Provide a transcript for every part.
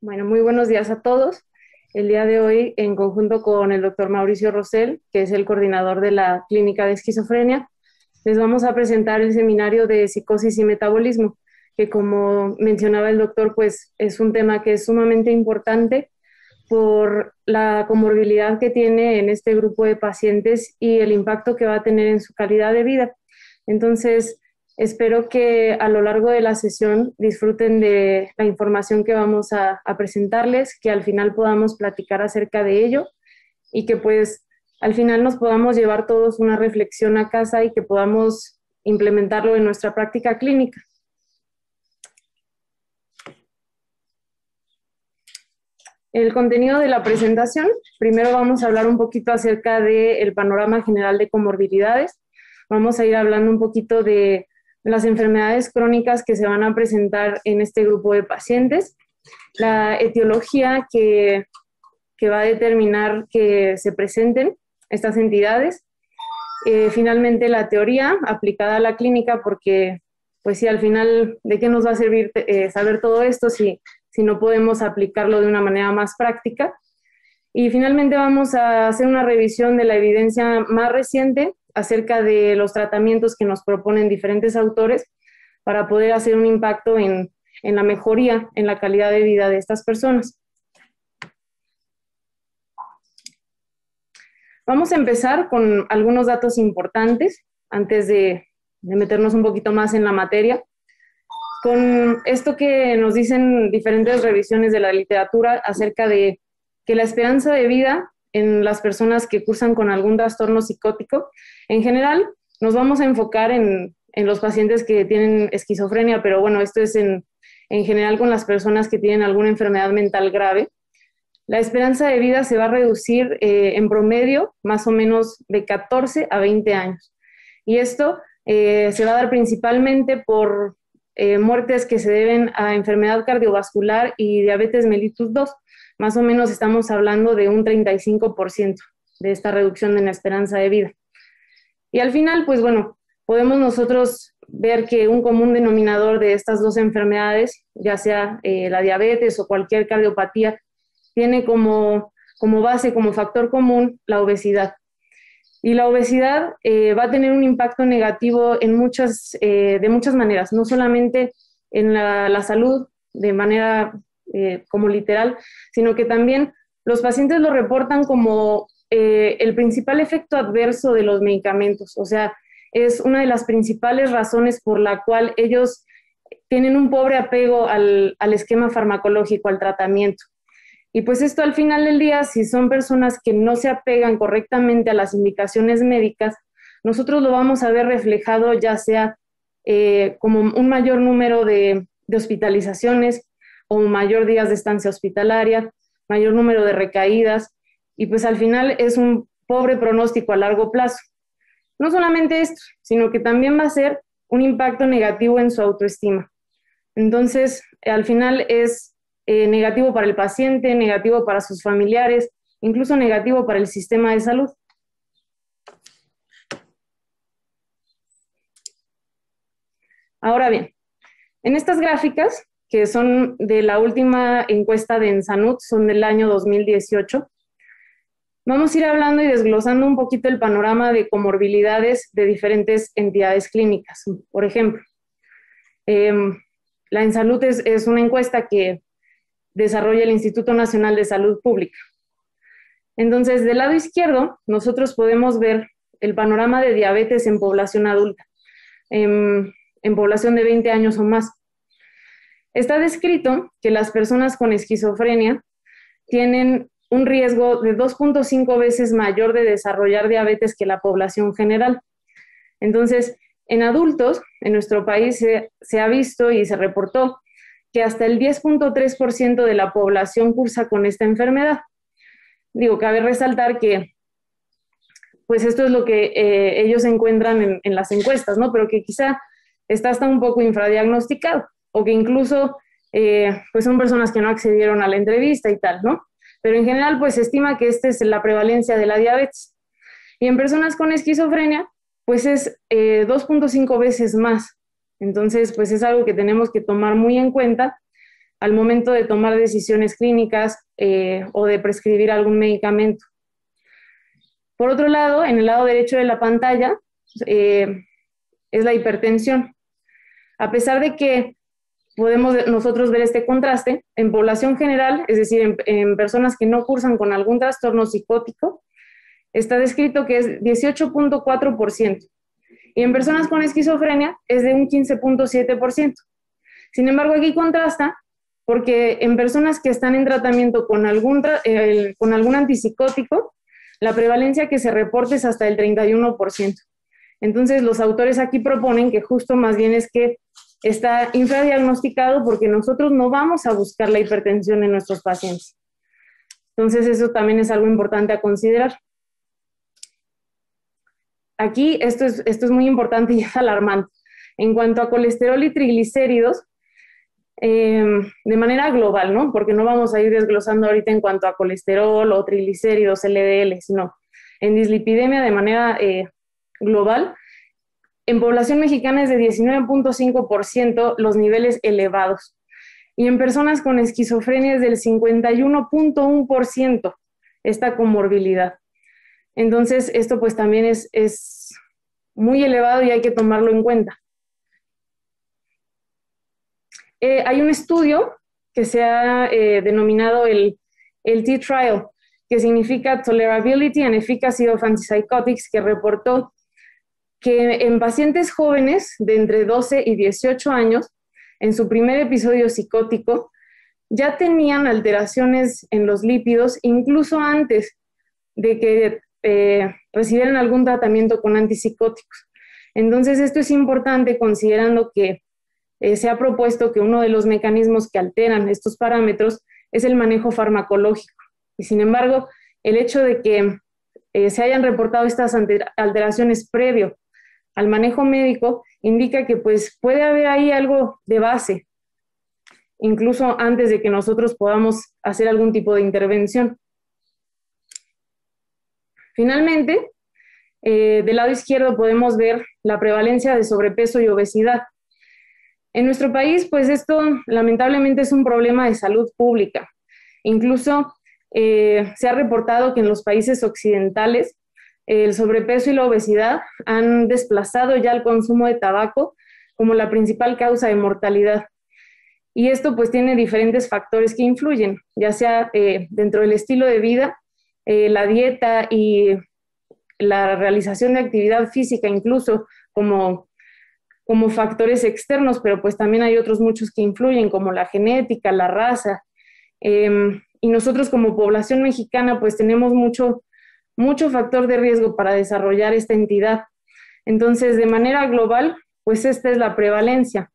Bueno, muy buenos días a todos. El día de hoy, en conjunto con el doctor Mauricio Rosell, que es el coordinador de la Clínica de Esquizofrenia, les vamos a presentar el seminario de psicosis y metabolismo, que como mencionaba el doctor, pues es un tema que es sumamente importante por la comorbilidad que tiene en este grupo de pacientes y el impacto que va a tener en su calidad de vida. Entonces, espero que a lo largo de la sesión disfruten de la información que vamos a presentarles, que al final podamos platicar acerca de ello y que pues al final nos podamos llevar todos una reflexión a casa y que podamos implementarlo en nuestra práctica clínica. El contenido de la presentación, primero vamos a hablar un poquito acerca del panorama general de comorbilidades. Vamos a ir hablando un poquito de las enfermedades crónicas que se van a presentar en este grupo de pacientes, la etiología que va a determinar que se presenten estas entidades, finalmente la teoría aplicada a la clínica, porque pues sí, al final, ¿de qué nos va a servir saber todo esto si no podemos aplicarlo de una manera más práctica? Y finalmente vamos a hacer una revisión de la evidencia más reciente acerca de los tratamientos que nos proponen diferentes autores para poder hacer un impacto en la mejoría en la calidad de vida de estas personas. Vamos a empezar con algunos datos importantes antes de meternos un poquito más en la materia. Con esto que nos dicen diferentes revisiones de la literatura acerca de que la esperanza de vida en las personas que cursan con algún trastorno psicótico, en general nos vamos a enfocar en los pacientes que tienen esquizofrenia, pero bueno, esto es en general con las personas que tienen alguna enfermedad mental grave. La esperanza de vida se va a reducir en promedio más o menos de 14 a 20 años. Y esto se va a dar principalmente por muertes que se deben a enfermedad cardiovascular y diabetes mellitus 2. Más o menos estamos hablando de un 35% de esta reducción en la esperanza de vida. Y al final, pues bueno, podemos nosotros ver que un común denominador de estas dos enfermedades, ya sea la diabetes o cualquier cardiopatía, tiene como base, como factor común, la obesidad. Y la obesidad va a tener un impacto negativo en de muchas maneras, no solamente en la salud de manera como literal, sino que también los pacientes lo reportan como el principal efecto adverso de los medicamentos. O sea, es una de las principales razones por la cual ellos tienen un pobre apego al esquema farmacológico, al tratamiento. Y pues esto al final del día, si son personas que no se apegan correctamente a las indicaciones médicas, nosotros lo vamos a ver reflejado ya sea como un mayor número de hospitalizaciones o mayor días de estancia hospitalaria, mayor número de recaídas, y pues al final es un pobre pronóstico a largo plazo. No solamente esto, sino que también va a ser un impacto negativo en su autoestima. Entonces, al final es negativo para el paciente, negativo para sus familiares, incluso negativo para el sistema de salud. Ahora bien, en estas gráficas, que son de la última encuesta de Ensanud, son del año 2018, vamos a ir hablando y desglosando un poquito el panorama de comorbilidades de diferentes entidades clínicas. Por ejemplo, la Ensanud es una encuesta que desarrolla el Instituto Nacional de Salud Pública. Entonces, del lado izquierdo, nosotros podemos ver el panorama de diabetes en población adulta, en población de 20 años o más. Está descrito que las personas con esquizofrenia tienen un riesgo de 2.5 veces mayor de desarrollar diabetes que la población general. Entonces, en adultos, en nuestro país se ha visto y se reportó que hasta el 10.3% de la población cursa con esta enfermedad. Digo, cabe resaltar que pues esto es lo que ellos encuentran en las encuestas, ¿no? Pero que quizá está hasta un poco infradiagnosticado, o que incluso pues son personas que no accedieron a la entrevista y tal, ¿no? Pero en general pues se estima que esta es la prevalencia de la diabetes. Y en personas con esquizofrenia pues es 2.5 veces más. Entonces, pues es algo que tenemos que tomar muy en cuenta al momento de tomar decisiones clínicas o de prescribir algún medicamento. Por otro lado, en el lado derecho de la pantalla es la hipertensión. A pesar de que podemos nosotros ver este contraste, en población general, es decir, en personas que no cursan con algún trastorno psicótico, está descrito que es 18.4%, y en personas con esquizofrenia es de un 15.7%. Sin embargo, aquí contrasta porque en personas que están en tratamiento con algún antipsicótico, la prevalencia que se reporta es hasta el 31%. Entonces, los autores aquí proponen que justo más bien es que está infradiagnosticado porque nosotros no vamos a buscar la hipertensión en nuestros pacientes. Entonces, eso también es algo importante a considerar. Aquí, esto es muy importante y es alarmante. En cuanto a colesterol y triglicéridos, de manera global, ¿no? Porque no vamos a ir desglosando ahorita en cuanto a colesterol o triglicéridos, LDL, sino en dislipidemia de manera global. En población mexicana es de 19.5% los niveles elevados. Y en personas con esquizofrenia es del 51.1% esta comorbilidad. Entonces, esto pues también es muy elevado y hay que tomarlo en cuenta. Hay un estudio que se ha denominado el T-Trial, que significa Tolerability and Efficacy of Antipsychotics, que reportó que en pacientes jóvenes de entre 12 y 18 años, en su primer episodio psicótico, ya tenían alteraciones en los lípidos incluso antes de que recibieran algún tratamiento con antipsicóticos. Entonces, esto es importante considerando que se ha propuesto que uno de los mecanismos que alteran estos parámetros es el manejo farmacológico. Y sin embargo, el hecho de que se hayan reportado estas alteraciones previo al manejo médico indica que pues, puede haber ahí algo de base, incluso antes de que nosotros podamos hacer algún tipo de intervención. Finalmente, del lado izquierdo podemos ver la prevalencia de sobrepeso y obesidad. En nuestro país, pues esto lamentablemente es un problema de salud pública. Incluso se ha reportado que en los países occidentales el sobrepeso y la obesidad han desplazado ya el consumo de tabaco como la principal causa de mortalidad. Y esto pues tiene diferentes factores que influyen, ya sea dentro del estilo de vida, la dieta y la realización de actividad física, incluso como factores externos, pero pues también hay otros muchos que influyen, como la genética, la raza. Y nosotros como población mexicana pues tenemos mucho factor de riesgo para desarrollar esta entidad. Entonces, de manera global, pues esta es la prevalencia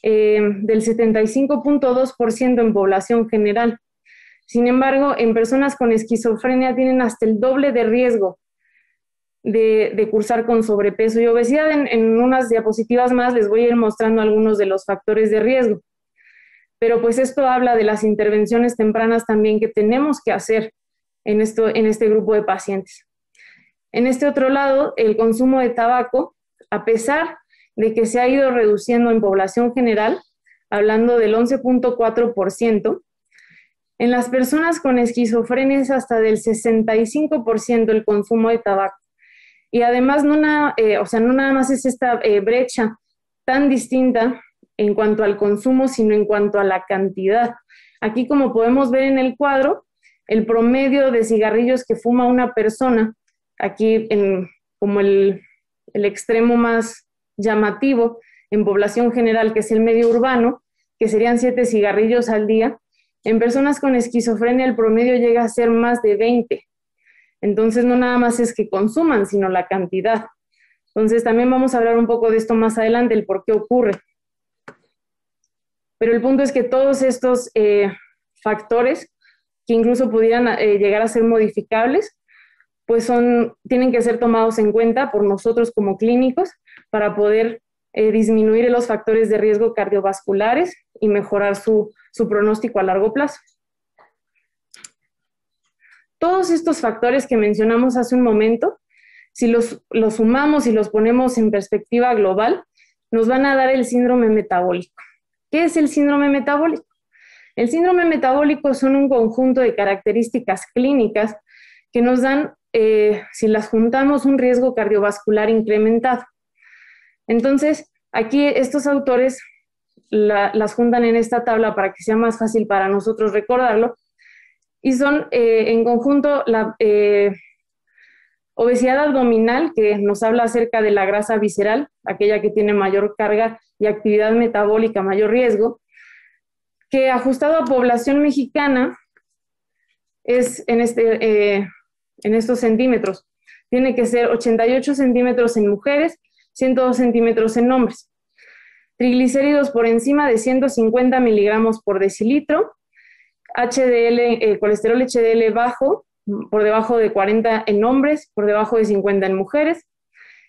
del 75.2% en población general. Sin embargo, en personas con esquizofrenia tienen hasta el doble de riesgo de cursar con sobrepeso y obesidad. En unas diapositivas más les voy a ir mostrando algunos de los factores de riesgo. Pero pues esto habla de las intervenciones tempranas también que tenemos que hacer en este grupo de pacientes. En este otro lado, el consumo de tabaco, a pesar de que se ha ido reduciendo en población general, hablando del 11.4%, en las personas con esquizofrenia es hasta del 65% el consumo de tabaco. Y además, no nada más es esta brecha tan distinta en cuanto al consumo, sino en cuanto a la cantidad. Aquí, como podemos ver en el cuadro, el promedio de cigarrillos que fuma una persona, aquí como el extremo más llamativo en población general, que es el medio urbano, que serían 7 cigarrillos al día. En personas con esquizofrenia el promedio llega a ser más de 20. Entonces, no nada más es que consuman, sino la cantidad. Entonces, también vamos a hablar un poco de esto más adelante, el por qué ocurre. Pero el punto es que todos estos factores, que incluso pudieran llegar a ser modificables, pues tienen que ser tomados en cuenta por nosotros como clínicos para poder disminuir los factores de riesgo cardiovasculares y mejorar su pronóstico a largo plazo. Todos estos factores que mencionamos hace un momento, si los sumamos y los ponemos en perspectiva global, nos van a dar el síndrome metabólico. ¿Qué es el síndrome metabólico? El síndrome metabólico son un conjunto de características clínicas que nos dan, si las juntamos, un riesgo cardiovascular incrementado. Entonces, aquí estos autores las juntan en esta tabla para que sea más fácil para nosotros recordarlo, y son en conjunto la obesidad abdominal, que nos habla acerca de la grasa visceral, aquella que tiene mayor carga y actividad metabólica, mayor riesgo, que ajustado a población mexicana es en estos centímetros. Tiene que ser 88 centímetros en mujeres, 102 centímetros en hombres. Triglicéridos por encima de 150 miligramos por decilitro. HDL, colesterol HDL bajo, por debajo de 40 en hombres, por debajo de 50 en mujeres.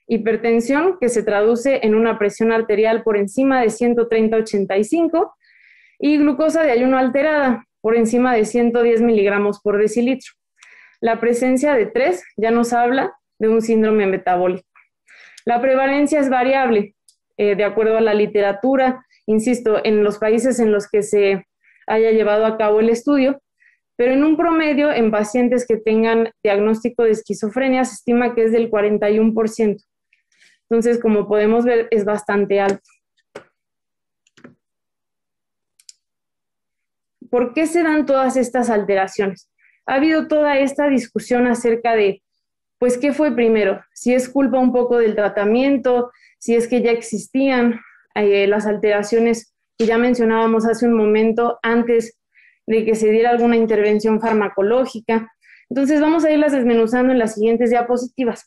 Hipertensión, que se traduce en una presión arterial por encima de 130/85. Y glucosa de ayuno alterada, por encima de 110 miligramos por decilitro. La presencia de 3 ya nos habla de un síndrome metabólico. La prevalencia es variable, de acuerdo a la literatura, insisto, en los países en los que se haya llevado a cabo el estudio, pero en un promedio, en pacientes que tengan diagnóstico de esquizofrenia, se estima que es del 41%. Entonces, como podemos ver, es bastante alto. ¿Por qué se dan todas estas alteraciones? Ha habido toda esta discusión acerca de, pues, ¿qué fue primero? Si es culpa un poco del tratamiento, si es que ya existían las alteraciones que ya mencionábamos hace un momento antes de que se diera alguna intervención farmacológica. Entonces vamos a irlas desmenuzando en las siguientes diapositivas.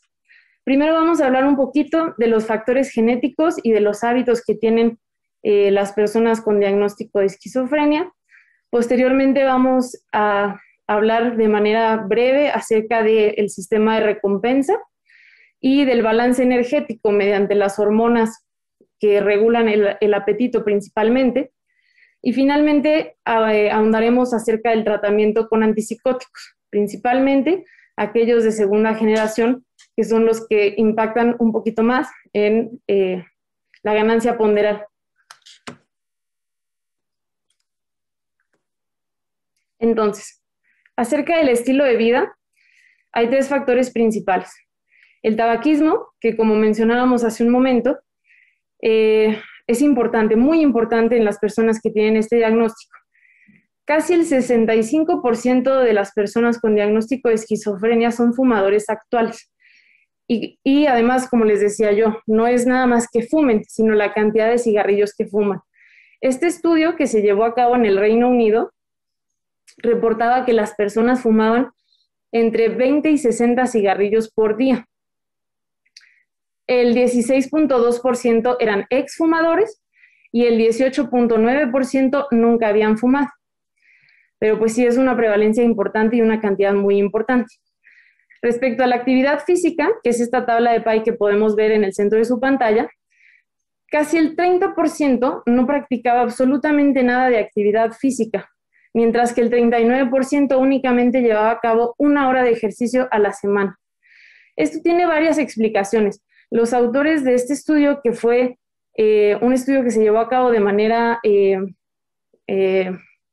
Primero vamos a hablar un poquito de los factores genéticos y de los hábitos que tienen las personas con diagnóstico de esquizofrenia. Posteriormente vamos a hablar de manera breve acerca del sistema de recompensa y del balance energético mediante las hormonas que regulan el apetito principalmente. Y finalmente ahondaremos acerca del tratamiento con antipsicóticos, principalmente aquellos de segunda generación, que son los que impactan un poquito más en la ganancia ponderal. Entonces, acerca del estilo de vida, hay 3 factores principales. El tabaquismo, que como mencionábamos hace un momento, es importante, muy importante en las personas que tienen este diagnóstico. Casi el 65% de las personas con diagnóstico de esquizofrenia son fumadores actuales. Y además, como les decía yo, no es nada más que fumen, sino la cantidad de cigarrillos que fuman. Este estudio que se llevó a cabo en el Reino Unido reportaba que las personas fumaban entre 20 y 60 cigarrillos por día. El 16.2% eran exfumadores y el 18.9% nunca habían fumado. Pero pues sí es una prevalencia importante y una cantidad muy importante. Respecto a la actividad física, que es esta tabla de pie que podemos ver en el centro de su pantalla, casi el 30% no practicaba absolutamente nada de actividad física, mientras que el 39% únicamente llevaba a cabo 1 hora de ejercicio a la semana. Esto tiene varias explicaciones. Los autores de este estudio, que fue un estudio que se llevó a cabo de manera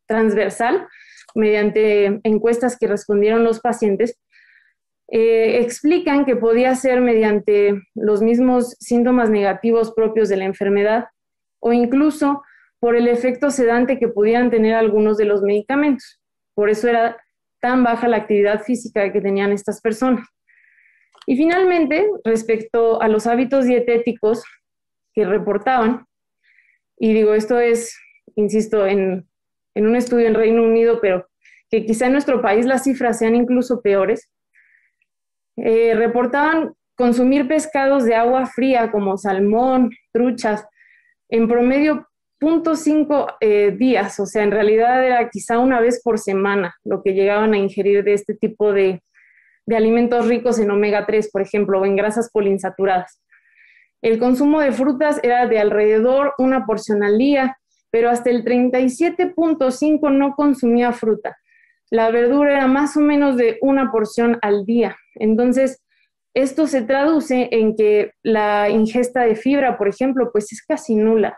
transversal, mediante encuestas que respondieron los pacientes, explican que podía ser mediante los mismos síntomas negativos propios de la enfermedad o incluso por el efecto sedante que pudieran tener algunos de los medicamentos. Por eso era tan baja la actividad física que tenían estas personas. Y finalmente, respecto a los hábitos dietéticos que reportaban, y digo, esto es, insisto, en un estudio en Reino Unido, pero que quizá en nuestro país las cifras sean incluso peores, reportaban consumir pescados de agua fría como salmón, truchas, en promedio 0.5 días, o sea, en realidad era quizá 1 vez por semana lo que llegaban a ingerir de este tipo de alimentos ricos en omega 3, por ejemplo, o en grasas poliinsaturadas. El consumo de frutas era de alrededor 1 porción al día, pero hasta el 37.5 no consumía fruta. La verdura era más o menos de 1 porción al día. Entonces, esto se traduce en que la ingesta de fibra, por ejemplo, pues es casi nula.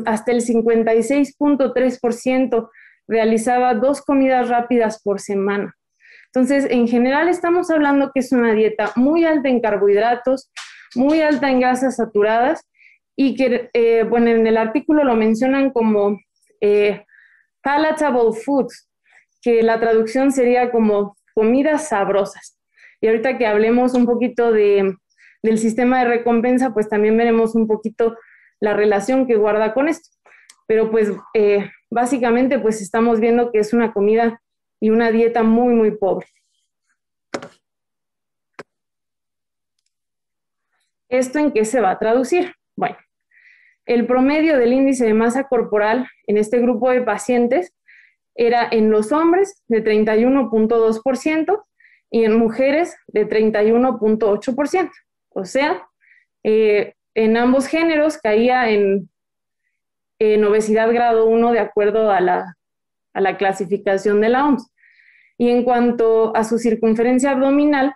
hasta el 56.3% realizaba 2 comidas rápidas por semana. Entonces, en general estamos hablando que es una dieta muy alta en carbohidratos, muy alta en grasas saturadas y que, bueno, en el artículo lo mencionan como palatable foods, que la traducción sería como comidas sabrosas. Y ahorita que hablemos un poquito del sistema de recompensa, pues también veremos un poquito la relación que guarda con esto. Pero pues básicamente pues estamos viendo que es una comida y una dieta muy, muy pobre. ¿Esto en qué se va a traducir? Bueno, el promedio del índice de masa corporal en este grupo de pacientes era en los hombres de 31.2% y en mujeres de 31.8%. O sea, en ambos géneros caía en obesidad grado 1 de acuerdo a la clasificación de la OMS. Y en cuanto a su circunferencia abdominal,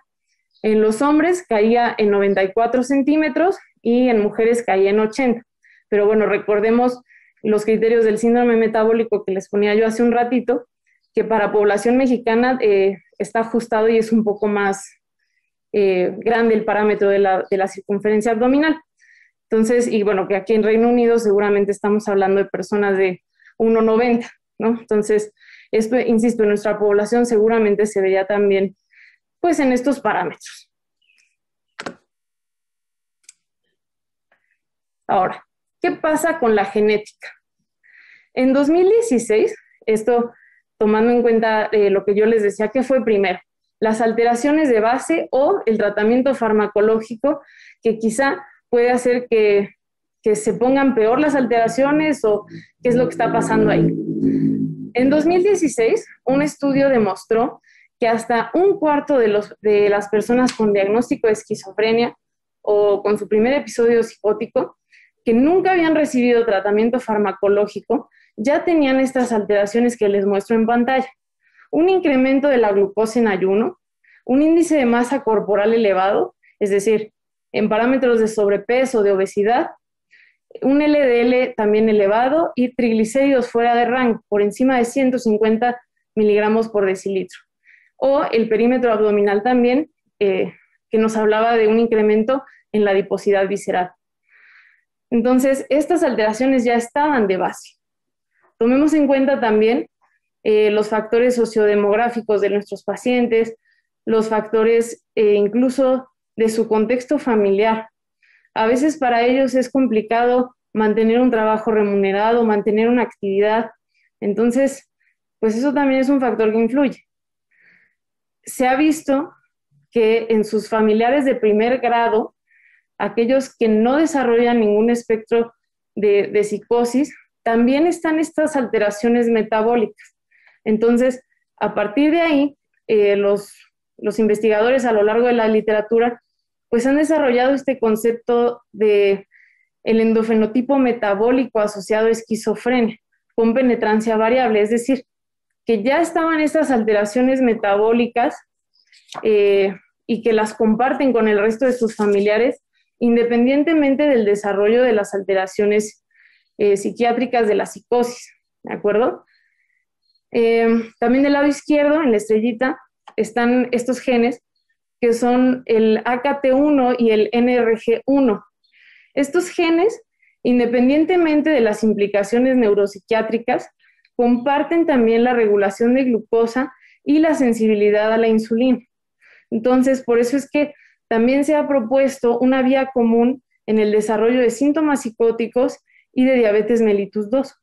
en los hombres caía en 94 centímetros y en mujeres caía en 80. Pero bueno, recordemos los criterios del síndrome metabólico que les ponía yo hace un ratito, que para población mexicana está ajustado y es un poco más grande el parámetro de la circunferencia abdominal. Entonces, y bueno, que aquí en Reino Unido seguramente estamos hablando de personas de 1,90, ¿no? Entonces, esto, insisto, en nuestra población seguramente se vería también, pues, en estos parámetros. Ahora, ¿qué pasa con la genética? En 2016, esto tomando en cuenta lo que yo les decía que fue primero, las alteraciones de base o el tratamiento farmacológico que quizá puede hacer que se pongan peor las alteraciones o qué es lo que está pasando ahí. En 2016, un estudio demostró que hasta un cuarto de las personas con diagnóstico de esquizofrenia o con su primer episodio psicótico, que nunca habían recibido tratamiento farmacológico, ya tenían estas alteraciones que les muestro en pantalla. Un incremento de la glucosa en ayuno, un índice de masa corporal elevado, es decir, en parámetros de sobrepeso, de obesidad, un LDL también elevado y triglicéridos fuera de rango, por encima de 150 miligramos por decilitro. O el perímetro abdominal también, que nos hablaba de un incremento en la adiposidad visceral. Entonces, estas alteraciones ya estaban de base. Tomemos en cuenta también los factores sociodemográficos de nuestros pacientes, los factores incluso de su contexto familiar. A veces para ellos es complicado mantener un trabajo remunerado, mantener una actividad. Entonces, pues eso también es un factor que influye. Se ha visto que en sus familiares de primer grado, aquellos que no desarrollan ningún espectro de psicosis, también están estas alteraciones metabólicas. Entonces, a partir de ahí, los investigadores a lo largo de la literatura pues han desarrollado este concepto de el endofenotipo metabólico asociado a esquizofrenia con penetrancia variable, es decir, que ya estaban estas alteraciones metabólicas y que las comparten con el resto de sus familiares independientemente del desarrollo de las alteraciones psiquiátricas de la psicosis, ¿de acuerdo? También del lado izquierdo, en la estrellita, están estos genes que son el AKT1 y el NRG1. Estos genes, independientemente de las implicaciones neuropsiquiátricas, comparten también la regulación de glucosa y la sensibilidad a la insulina. Entonces, por eso es que también se ha propuesto una vía común en el desarrollo de síntomas psicóticos y de diabetes mellitus 2.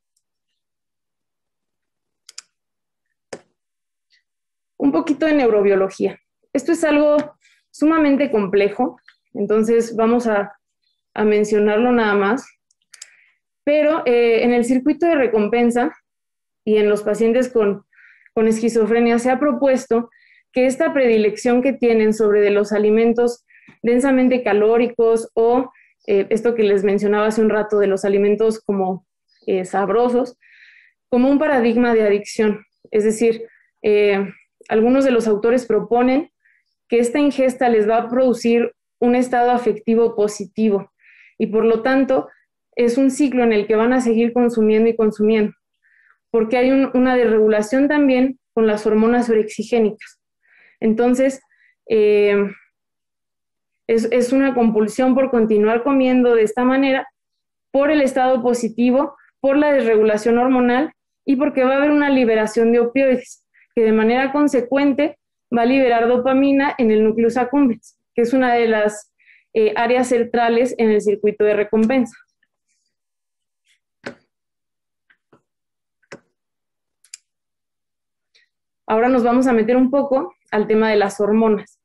Un poquito de neurobiología. Esto es algo sumamente complejo, entonces vamos a mencionarlo nada más. Pero en el circuito de recompensa y en los pacientes con esquizofrenia se ha propuesto que esta predilección que tienen sobre de los alimentos densamente calóricos o esto que les mencionaba hace un rato de los alimentos como sabrosos, como un paradigma de adicción. Es decir, algunos de los autores proponen que esta ingesta les va a producir un estado afectivo positivo y por lo tanto es un ciclo en el que van a seguir consumiendo y consumiendo, porque hay una desregulación también con las hormonas orexigénicas. Entonces, es una compulsión por continuar comiendo de esta manera, por el estado positivo, por la desregulación hormonal y porque va a haber una liberación de opioides, que de manera consecuente va a liberar dopamina en el núcleus accumbens, que es una de las áreas centrales en el circuito de recompensa. Ahora nos vamos a meter un poco al tema de las hormonas.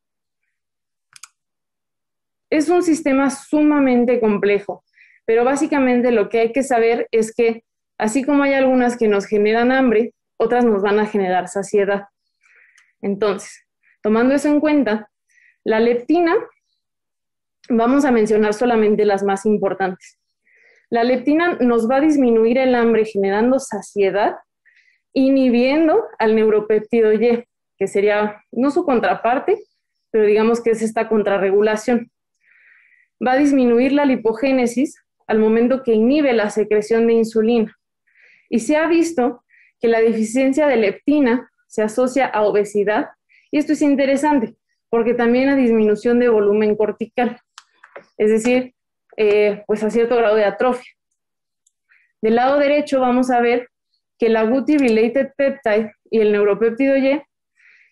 Es un sistema sumamente complejo, pero básicamente lo que hay que saber es que así como hay algunas que nos generan hambre, otras nos van a generar saciedad. Entonces, tomando eso en cuenta, la leptina, vamos a mencionar solamente las más importantes. La leptina nos va a disminuir el hambre generando saciedad, inhibiendo al neuropéptido Y, que sería no su contraparte, pero digamos que es esta contrarregulación. Va a disminuir la lipogénesis al momento que inhibe la secreción de insulina. Y se ha visto que la deficiencia de leptina se asocia a obesidad, y esto es interesante, porque también a disminución de volumen cortical, es decir, pues a cierto grado de atrofia. Del lado derecho vamos a ver que el agouti-related peptide y el neuropéptido Y,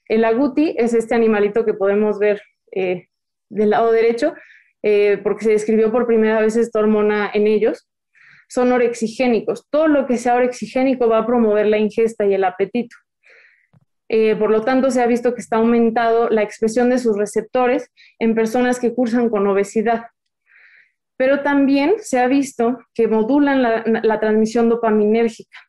el agouti es este animalito que podemos ver del lado derecho, porque se describió por primera vez esta hormona en ellos, son orexigénicos. Todo lo que sea orexigénico va a promover la ingesta y el apetito. Por lo tanto, se ha visto que está aumentado la expresión de sus receptores en personas que cursan con obesidad. Pero también se ha visto que modulan la transmisión dopaminérgica.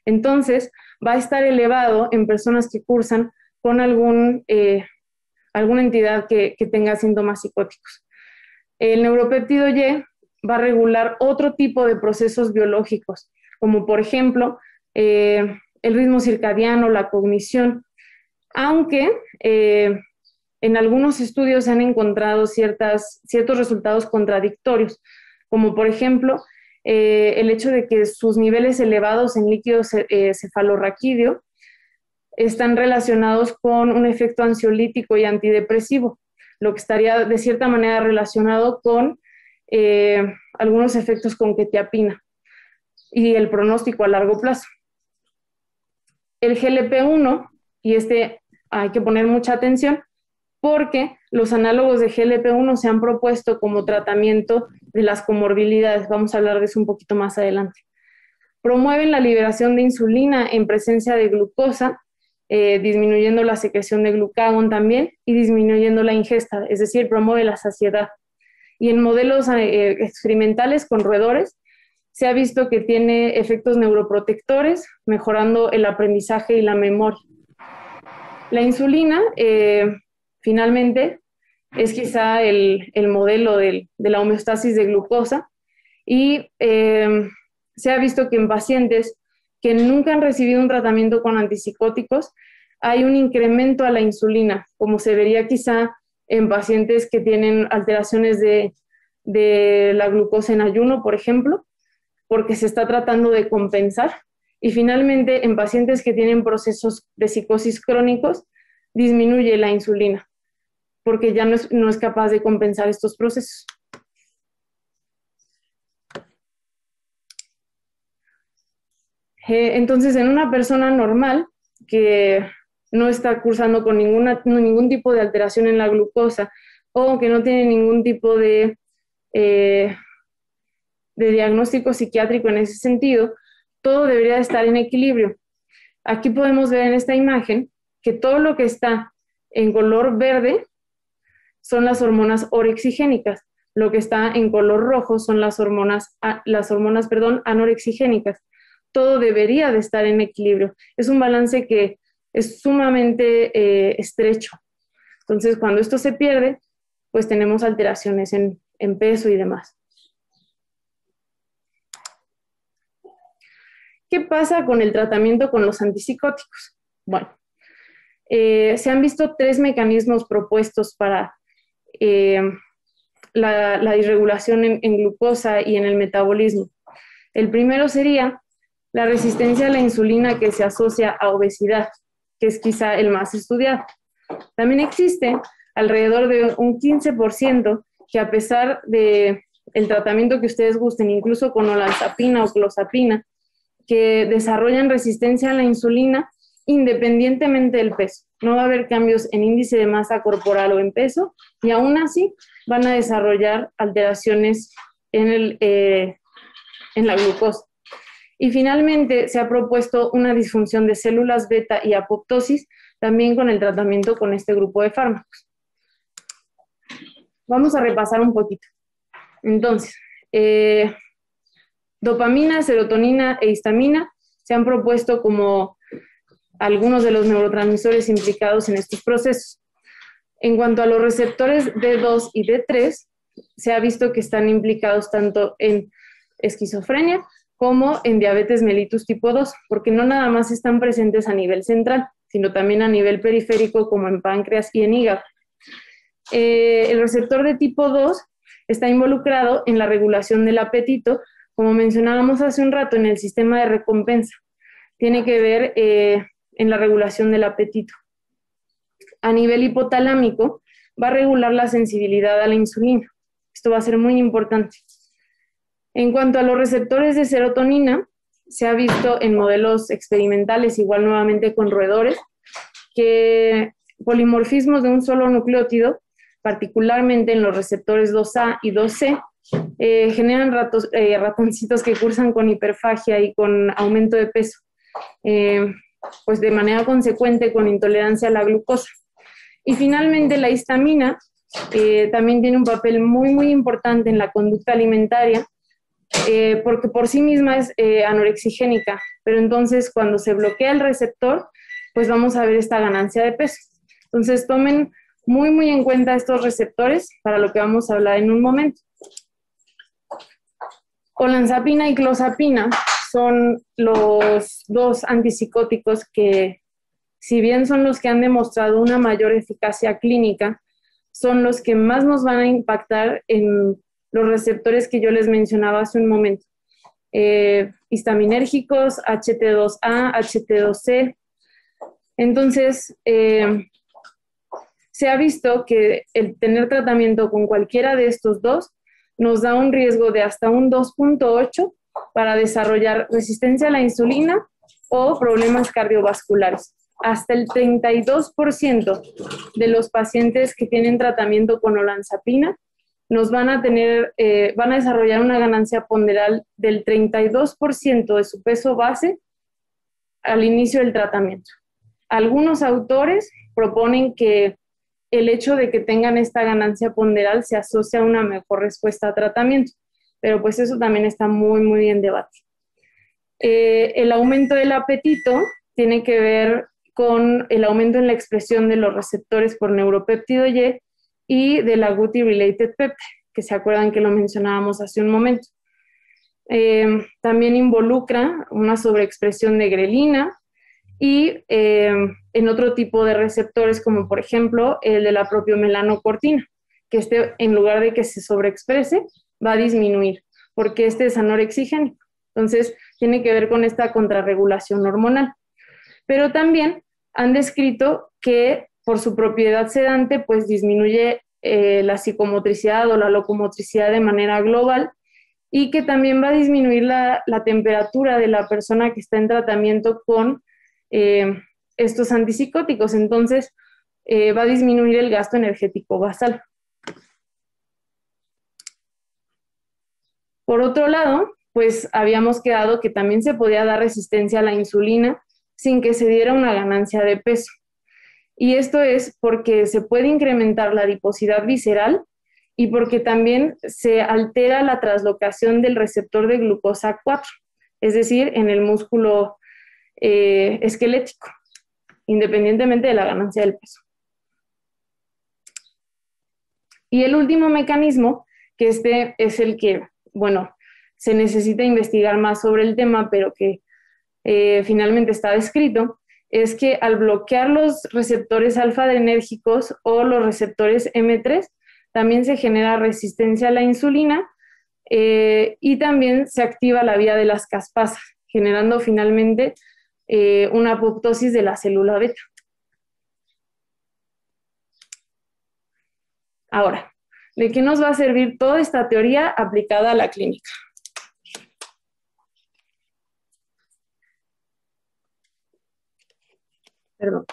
Entonces, va a estar elevado en personas que cursan con alguna entidad que tenga síntomas psicóticos. El neuropéptido Y va a regular otro tipo de procesos biológicos, como por ejemplo el ritmo circadiano, la cognición, aunque en algunos estudios se han encontrado ciertos resultados contradictorios, como por ejemplo el hecho de que sus niveles elevados en líquido cefalorraquídeo están relacionados con un efecto ansiolítico y antidepresivo, lo que estaría de cierta manera relacionado con algunos efectos con quetiapina y el pronóstico a largo plazo. El GLP-1, y este hay que poner mucha atención, porque los análogos de GLP-1 se han propuesto como tratamiento de las comorbilidades. Vamos a hablar de eso un poquito más adelante. Promueven la liberación de insulina en presencia de glucosa, disminuyendo la secreción de glucagón también y disminuyendo la ingesta, es decir, promueve la saciedad. Y en modelos experimentales con roedores se ha visto que tiene efectos neuroprotectores, mejorando el aprendizaje y la memoria. La insulina, finalmente, es quizá el modelo de la homeostasis de glucosa, y se ha visto que en pacientes que nunca han recibido un tratamiento con antipsicóticos hay un incremento a la insulina, como se vería quizá en pacientes que tienen alteraciones de la glucosa en ayuno, por ejemplo, porque se está tratando de compensar. Y finalmente, en pacientes que tienen procesos de psicosis crónicos, disminuye la insulina, porque ya no es capaz de compensar estos procesos. Entonces, en una persona normal que no está cursando con ningún tipo de alteración en la glucosa o que no tiene ningún tipo de diagnóstico psiquiátrico en ese sentido, todo debería estar en equilibrio. Aquí podemos ver en esta imagen que todo lo que está en color verde son las hormonas orexigénicas. Lo que está en color rojo son las hormonas anorexigénicas. Todo debería de estar en equilibrio. Es un balance que es sumamente estrecho. Entonces, cuando esto se pierde, pues tenemos alteraciones en peso y demás. ¿Qué pasa con el tratamiento con los antipsicóticos? Bueno, se han visto 3 mecanismos propuestos para la disregulación en glucosa y en el metabolismo. El primero sería la resistencia a la insulina que se asocia a obesidad, que es quizá el más estudiado. También existe alrededor de un 15% que, a pesar de el tratamiento que ustedes gusten, incluso con olanzapina o clozapina, que desarrollan resistencia a la insulina independientemente del peso. No va a haber cambios en índice de masa corporal o en peso, y aún así van a desarrollar alteraciones en la glucosa. Y finalmente se ha propuesto una disfunción de células beta y apoptosis también con el tratamiento con este grupo de fármacos. Vamos a repasar un poquito. Entonces, dopamina, serotonina e histamina se han propuesto como algunos de los neurotransmisores implicados en estos procesos. En cuanto a los receptores D2 y D3, se ha visto que están implicados tanto en esquizofrenia como en diabetes mellitus tipo 2, porque no nada más están presentes a nivel central, sino también a nivel periférico, como en páncreas y en hígado. El receptor de tipo 2 está involucrado en la regulación del apetito, como mencionábamos hace un rato, en el sistema de recompensa. Tiene que ver en la regulación del apetito. A nivel hipotalámico, va a regular la sensibilidad a la insulina. Esto va a ser muy importante. En cuanto a los receptores de serotonina, se ha visto en modelos experimentales, igual nuevamente con roedores, que polimorfismos de un solo nucleótido, particularmente en los receptores 2A y 2C, generan ratoncitos que cursan con hiperfagia y con aumento de peso, pues de manera consecuente con intolerancia a la glucosa. Y finalmente la histamina también tiene un papel muy importante en la conducta alimentaria, porque por sí misma es anorexigénica, pero entonces cuando se bloquea el receptor, pues vamos a ver esta ganancia de peso. Entonces tomen muy en cuenta estos receptores para lo que vamos a hablar en un momento. Olanzapina y clozapina son los dos antipsicóticos que, si bien son los que han demostrado una mayor eficacia clínica, son los que más nos van a impactar en los receptores que yo les mencionaba hace un momento. Histaminérgicos, HT2A, HT2C. Entonces, se ha visto que el tener tratamiento con cualquiera de estos dos nos da un riesgo de hasta un 2.8 para desarrollar resistencia a la insulina o problemas cardiovasculares. Hasta el 32% de los pacientes que tienen tratamiento con olanzapina van a desarrollar una ganancia ponderal del 32% de su peso base al inicio del tratamiento. Algunos autores proponen que el hecho de que tengan esta ganancia ponderal se asocia a una mejor respuesta a tratamiento, pero pues eso también está muy en debate. El aumento del apetito tiene que ver con el aumento en la expresión de los receptores por neuropéptido y de la Guti-related peptide, que se acuerdan que lo mencionábamos hace un momento. También involucra una sobreexpresión de grelina y en otro tipo de receptores, como por ejemplo el de la propiomelanocortina, que en lugar de que se sobreexprese, va a disminuir, porque es anorexigénico. Entonces, tiene que ver con esta contrarregulación hormonal. Pero también han descrito que por su propiedad sedante, pues disminuye la psicomotricidad o la locomotricidad de manera global, y que también va a disminuir la temperatura de la persona que está en tratamiento con estos antipsicóticos. Entonces, va a disminuir el gasto energético basal. Por otro lado, pues habíamos quedado que también se podía dar resistencia a la insulina sin que se diera una ganancia de peso. Y esto es porque se puede incrementar la adiposidad visceral y porque también se altera la translocación del receptor de glucosa 4, es decir, en el músculo esquelético, independientemente de la ganancia del peso. Y el último mecanismo, que este es el que, bueno, se necesita investigar más sobre el tema, pero que finalmente está descrito, es que al bloquear los receptores alfa-adrenérgicos o los receptores M3, también se genera resistencia a la insulina y también se activa la vía de las caspasas, generando finalmente una apoptosis de la célula beta. Ahora, ¿de qué nos va a servir toda esta teoría aplicada a la clínica? Perdón.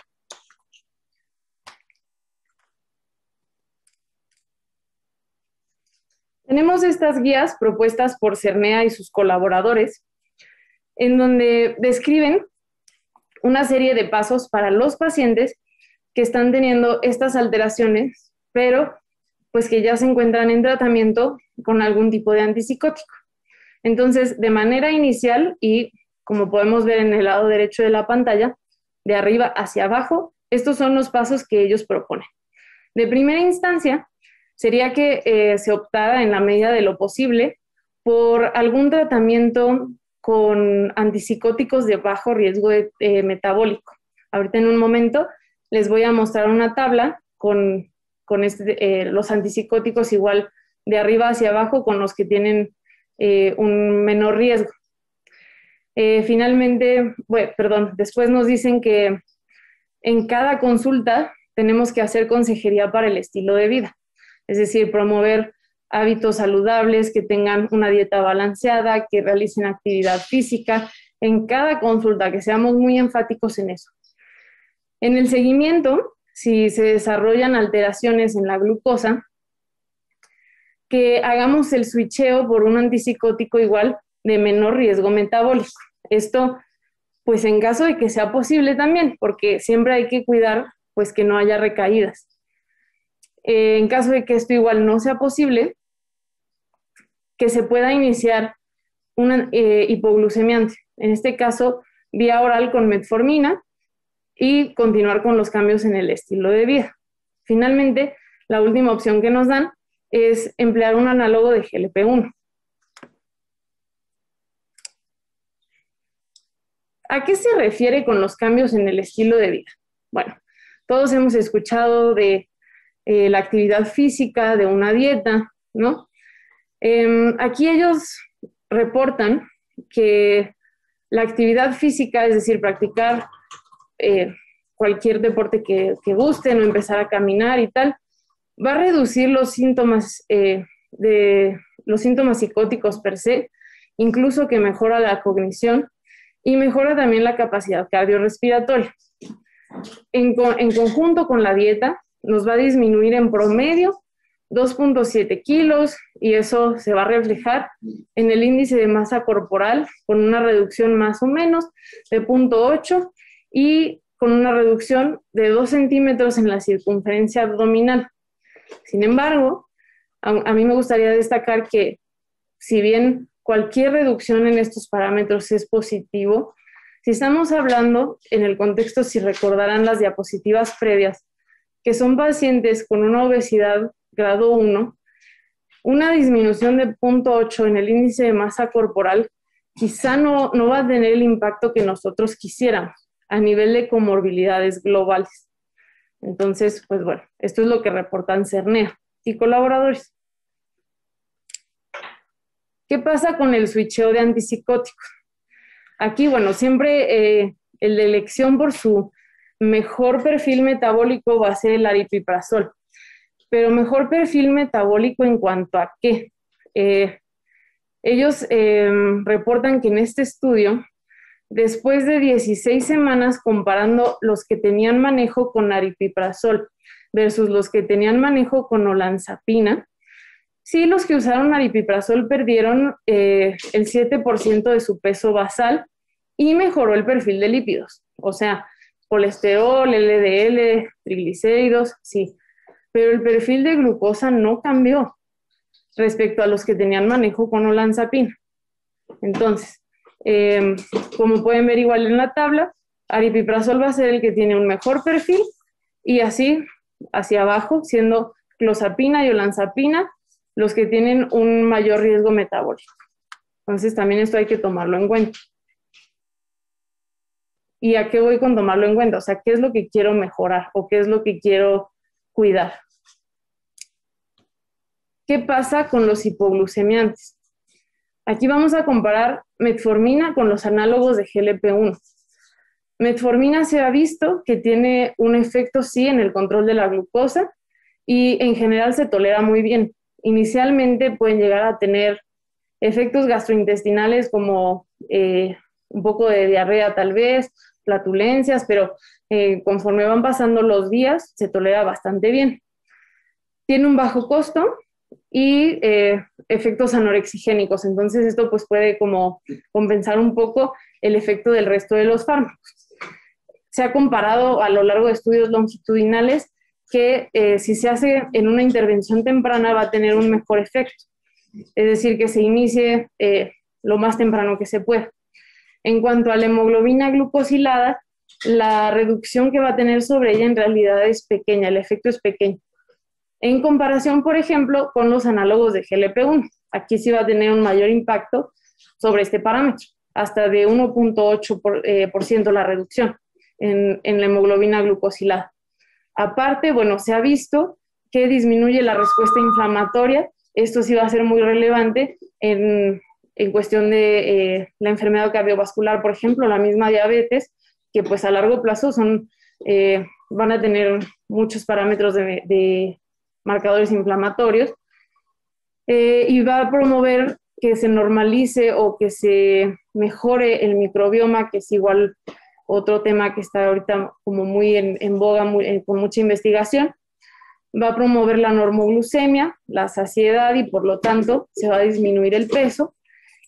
Tenemos estas guías propuestas por Cernea y sus colaboradores, en donde describen una serie de pasos para los pacientes que están teniendo estas alteraciones, pero pues que ya se encuentran en tratamiento con algún tipo de antipsicótico. Entonces, de manera inicial, y como podemos ver en el lado derecho de la pantalla, de arriba hacia abajo, estos son los pasos que ellos proponen. De primera instancia, sería que se optara en la medida de lo posible por algún tratamiento con antipsicóticos de bajo riesgo metabólico. Ahorita en un momento les voy a mostrar una tabla con los antipsicóticos igual de arriba hacia abajo con los que tienen un menor riesgo. Finalmente, después nos dicen que en cada consulta tenemos que hacer consejería para el estilo de vida, es decir, promover hábitos saludables, que tengan una dieta balanceada, que realicen actividad física, en cada consulta, que seamos muy enfáticos en eso. En el seguimiento, si se desarrollan alteraciones en la glucosa, que hagamos el switcheo por un antipsicótico igual de menor riesgo metabólico. Esto, pues en caso de que sea posible también, porque siempre hay que cuidar, pues que no haya recaídas. En caso de que esto igual no sea posible, que se pueda iniciar una hipoglucemiante, en este caso vía oral con metformina, y continuar con los cambios en el estilo de vida. Finalmente, la última opción que nos dan es emplear un análogo de GLP-1. ¿A qué se refiere con los cambios en el estilo de vida? Bueno, todos hemos escuchado de la actividad física, de una dieta, ¿no? Aquí ellos reportan que la actividad física, es decir, practicar cualquier deporte que gusten o empezar a caminar y tal, va a reducir los síntomas psicóticos per se, incluso que mejora la cognición y mejora también la capacidad cardiorrespiratoria. En conjunto con la dieta, nos va a disminuir en promedio 2.7 kilos y eso se va a reflejar en el índice de masa corporal con una reducción más o menos de 0.8 y con una reducción de 2 centímetros en la circunferencia abdominal. Sin embargo, a mí me gustaría destacar que si bien cualquier reducción en estos parámetros es positivo, si estamos hablando en el contexto, si recordarán las diapositivas previas, que son pacientes con una obesidad grado 1, una disminución de 0.8 en el índice de masa corporal quizá no va a tener el impacto que nosotros quisiéramos a nivel de comorbilidades globales. Entonces, pues bueno, esto es lo que reportan Cernea y colaboradores. ¿Qué pasa con el switcheo de antipsicóticos? Aquí, bueno, siempre el de elección por su mejor perfil metabólico va a ser el aripiprazol. Pero mejor perfil metabólico en cuanto a qué. Ellos reportan que en este estudio, después de 16 semanas comparando los que tenían manejo con aripiprazol versus los que tenían manejo con olanzapina, sí, los que usaron aripiprazol perdieron el 7% de su peso basal y mejoró el perfil de lípidos, o sea, colesterol, LDL, triglicéridos, sí, pero el perfil de glucosa no cambió respecto a los que tenían manejo con olanzapina. Entonces, como pueden ver igual en la tabla, aripiprazol va a ser el que tiene un mejor perfil y así hacia abajo, siendo clozapina y olanzapina los que tienen un mayor riesgo metabólico. Entonces también esto hay que tomarlo en cuenta. ¿Y a qué voy con tomarlo en cuenta? O sea, ¿qué es lo que quiero mejorar o qué es lo que quiero cuidar? ¿Qué pasa con los hipoglucemiantes? Aquí vamos a comparar metformina con los análogos de GLP-1. Metformina se ha visto que tiene un efecto, sí, en el control de la glucosa y en general se tolera muy bien. Inicialmente pueden llegar a tener efectos gastrointestinales como un poco de diarrea tal vez, flatulencias, pero conforme van pasando los días se tolera bastante bien. Tiene un bajo costo y efectos anorexigénicos, entonces esto pues puede como compensar un poco el efecto del resto de los fármacos. Se ha comparado a lo largo de estudios longitudinales que si se hace en una intervención temprana va a tener un mejor efecto, es decir, que se inicie lo más temprano que se pueda. En cuanto a la hemoglobina glucosilada, la reducción que va a tener sobre ella en realidad es pequeña, el efecto es pequeño. En comparación, por ejemplo, con los análogos de GLP-1. Aquí sí va a tener un mayor impacto sobre este parámetro, hasta de 1.8% la reducción en la hemoglobina glucosilada. Aparte, bueno, se ha visto que disminuye la respuesta inflamatoria. Esto sí va a ser muy relevante en cuestión de la enfermedad cardiovascular, por ejemplo, la misma diabetes, que pues a largo plazo van a tener muchos parámetros de marcadores inflamatorios, y va a promover que se normalice o que se mejore el microbioma, que es igual otro tema que está ahorita como muy en boga, con mucha investigación. Va a promover la normoglucemia, la saciedad y por lo tanto se va a disminuir el peso.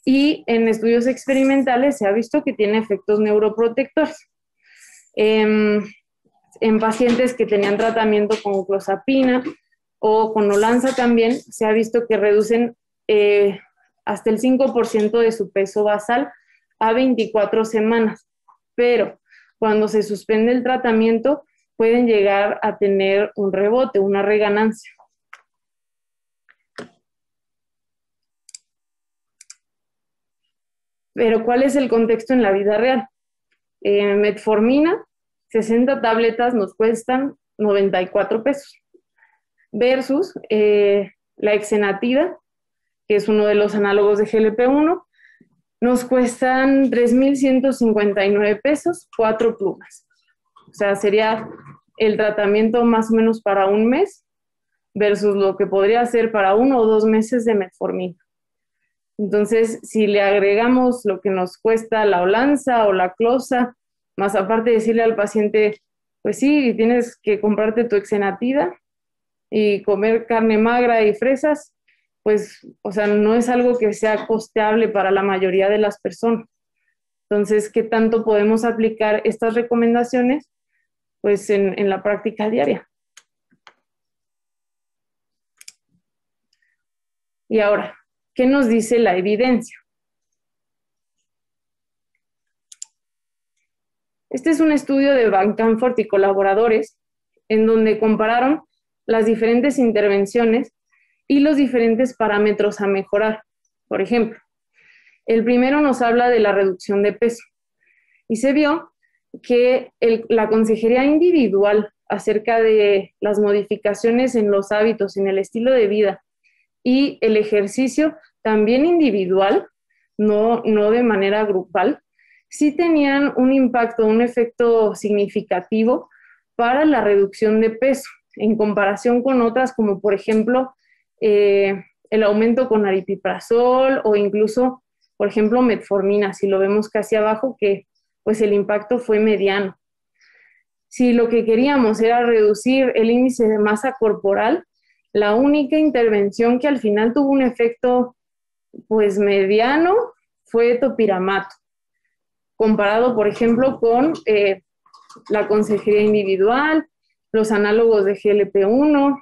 Y en estudios experimentales se ha visto que tiene efectos neuroprotectores. En pacientes que tenían tratamiento con clozapina o con olanza también se ha visto que reducen hasta el 5% de su peso basal a 24 semanas. Pero cuando se suspende el tratamiento pueden llegar a tener un rebote, una reganancia. Pero ¿cuál es el contexto en la vida real? Metformina, 60 tabletas nos cuestan 94 pesos. Versus la exenatida, que es uno de los análogos de GLP-1, nos cuestan 3.159 pesos, 4 plumas. O sea, sería el tratamiento más o menos para un mes versus lo que podría ser para 1 o 2 meses de metformina. Entonces, si le agregamos lo que nos cuesta la olanza o la cloza, más aparte decirle al paciente, pues sí, tienes que comprarte tu exenatida y comer carne magra y fresas, pues, o sea, no es algo que sea costeable para la mayoría de las personas. Entonces, ¿qué tanto podemos aplicar estas recomendaciones? Pues en la práctica diaria. Y ahora, ¿qué nos dice la evidencia? Este es un estudio de Van Canfort y colaboradores en donde compararon las diferentes intervenciones y los diferentes parámetros a mejorar. Por ejemplo, el primero nos habla de la reducción de peso y se vio que la consejería individual acerca de las modificaciones en los hábitos, en el estilo de vida y el ejercicio también individual, no de manera grupal, sí tenían un impacto, un efecto significativo para la reducción de peso en comparación con otras como por ejemplo el aumento con aripiprazol o incluso por ejemplo metformina, si lo vemos casi abajo que pues el impacto fue mediano. Si lo que queríamos era reducir el índice de masa corporal, la única intervención que al final tuvo un efecto pues mediano fue topiramato, comparado por ejemplo con la consejería individual, los análogos de GLP-1,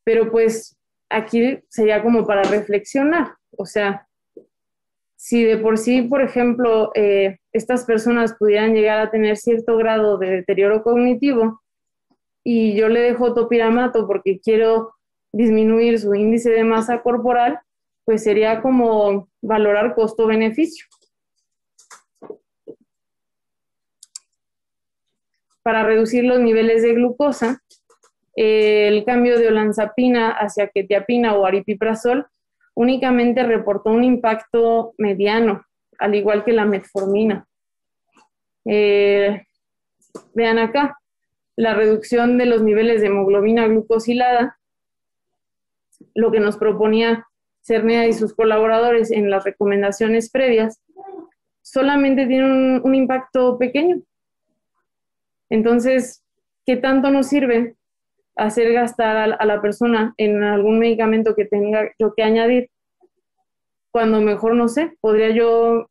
pero pues aquí sería como para reflexionar, o sea, si de por sí, por ejemplo, estas personas pudieran llegar a tener cierto grado de deterioro cognitivo y yo le dejo topiramato porque quiero disminuir su índice de masa corporal, pues sería como valorar costo-beneficio. Para reducir los niveles de glucosa, el cambio de olanzapina hacia quetiapina o aripiprazol únicamente reportó un impacto mediano, al igual que la metformina. Vean acá, la reducción de los niveles de hemoglobina glucosilada, lo que nos proponía Cernea y sus colaboradores en las recomendaciones previas, solamente tiene un impacto pequeño. Entonces, ¿qué tanto nos sirve hacer gastar a la persona en algún medicamento que tenga yo que añadir? Cuando mejor, no sé, podría yo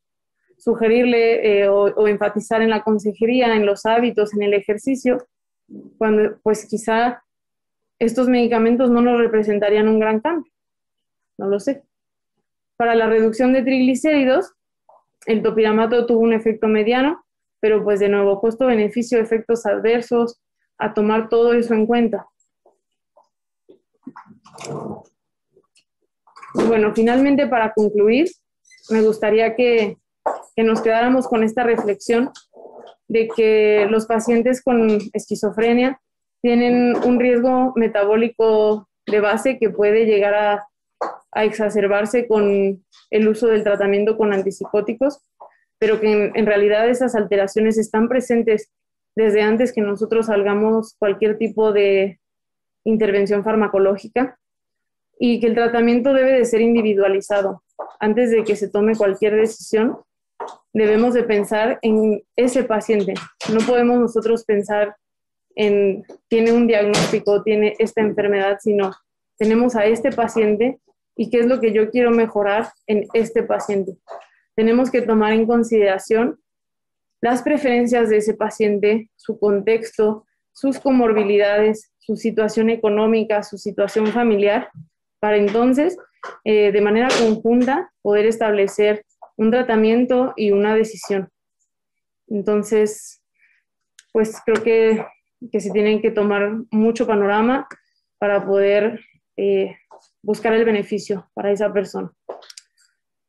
sugerirle o enfatizar en la consejería, en los hábitos, en el ejercicio, cuando pues quizá estos medicamentos no nos representarían un gran cambio. No lo sé. Para la reducción de triglicéridos, el topiramato tuvo un efecto mediano, pero pues de nuevo, costo-beneficio, efectos adversos, a tomar todo eso en cuenta. Y bueno, finalmente para concluir, me gustaría que nos quedáramos con esta reflexión de que los pacientes con esquizofrenia tienen un riesgo metabólico de base que puede llegar a exacerbarse con el uso del tratamiento con antipsicóticos, pero que en realidad esas alteraciones están presentes desde antes que nosotros hagamos cualquier tipo de intervención farmacológica y que el tratamiento debe de ser individualizado. Antes de que se tome cualquier decisión, debemos de pensar en ese paciente. No podemos nosotros pensar en tiene un diagnóstico, tiene esta enfermedad, sino tenemos a este paciente y qué es lo que yo quiero mejorar en este paciente. Tenemos que tomar en consideración las preferencias de ese paciente, su contexto, sus comorbilidades, su situación económica, su situación familiar, para entonces, de manera conjunta, poder establecer un tratamiento y una decisión. Entonces, pues creo que se tienen que tomar mucho panorama para poder buscar el beneficio para esa persona.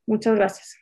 Muchas gracias.